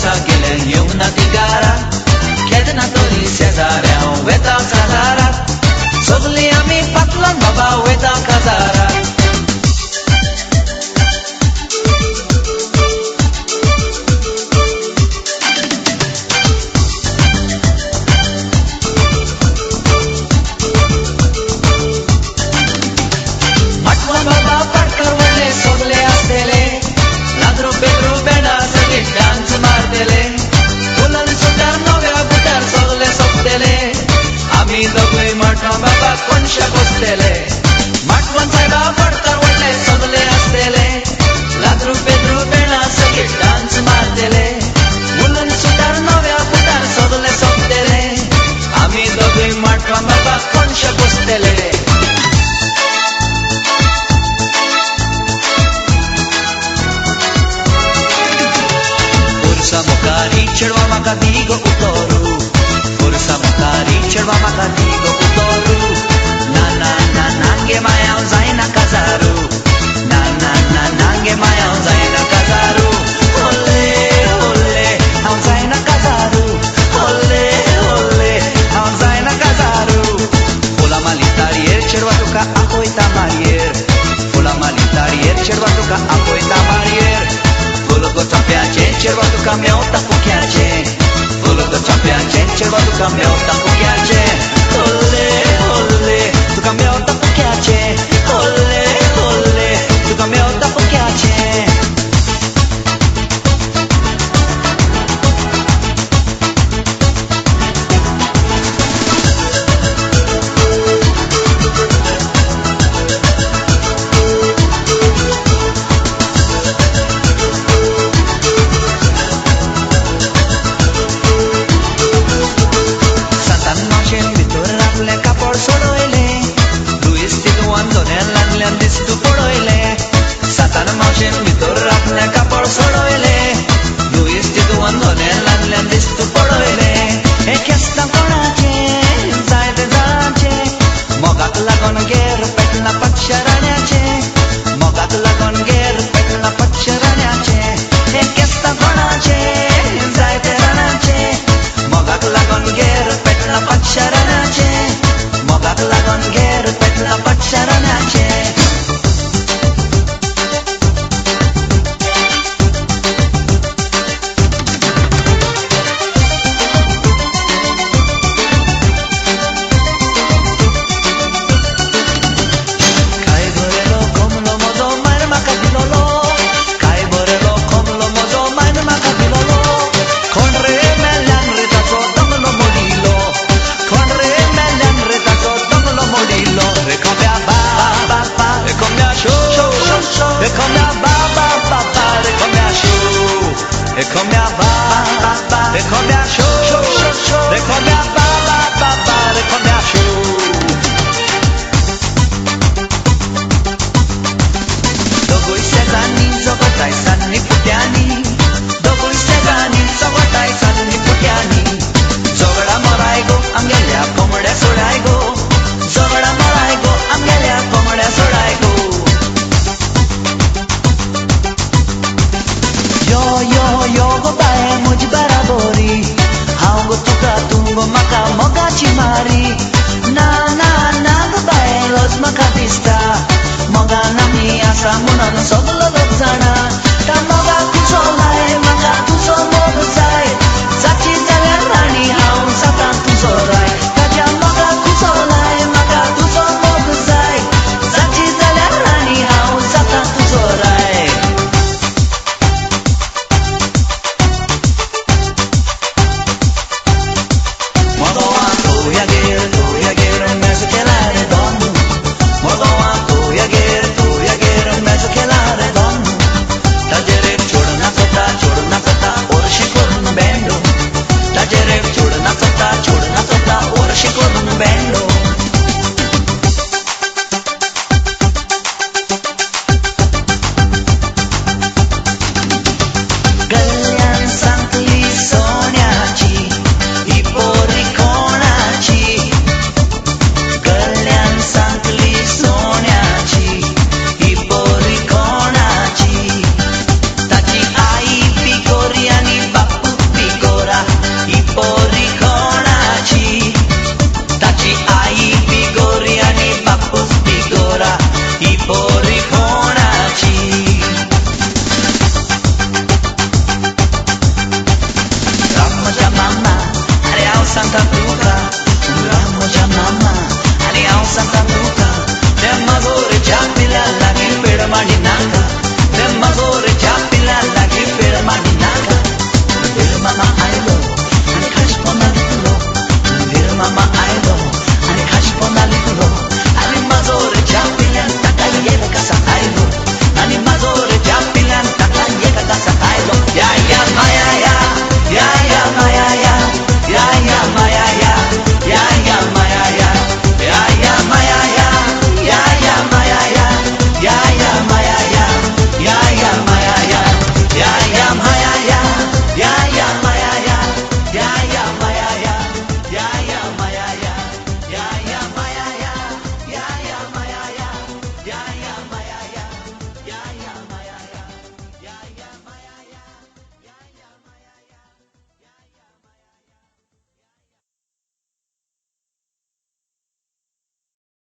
दिवसा गेले येऊन तिगारा केदना तरी शेजाऱ्या वेता काजारात सगळी आम्ही पातळून बाबा वेता काजारात बाबा पटकर वडले सगळे असलेले लादरू बेदरू बेडा सगळे डान्स मारतेले फुलन सुटार नव्या बुटार सगळे सोपतेले आम्ही दोघे मठवा बाबा कोणशा बसतेले मठवन साहेबा पटकर वडले सगळे असलेले लादरू बेदरू बेडा सगळे डान्स मारतेले फुलन सुटार नव्या बुटार सगळे सोपतेले आम्ही दोघे मठवा बाबा कोणशा बसतेले मुखारी चढवा म्हाका दिगो उतोरू पुरसा मुखारी चढवा म्हाका दिगो उतोरू ना ना ना नांगे माया जायना काजारू ना ना ना नांगे माया जायना काजारू ओले ओले हांव जायना काजारू ओले ओले हांव जायना काजारू फुला माली ताळयेर चढवा तुका आपोयता माळयेर फुला माली ताळयेर चढवा तुका आपोयता माळयेर Vologo tapiace, cerva tu cameo tapu chiace Vologo tapiace, cerva tu cameo tapu chiace Olle, olle, tu cameo tapu chiace Olle, olle, tu cameo tapu chiace दिसतू पडोयले सातान मावशेन भितर आपल्या कापड सोडोयले लुईस तितून दोनेलांतल्यान दिसतू पडोयले हे केस्तां कोणाचे जायते जाणांचे मोगाक लागोन गेर पेटला पक्षराण्याचे मोगाक लागोन गेर पेटला पक्षराण्याचे हे केस्तां कोणाचे जायते जाणांचे मोगाक लागोन गेर पेटला पक्षराण्याचे मोगाक लागोन गेर पेटला पक्षराण्याचे Moga nami asa munan soglo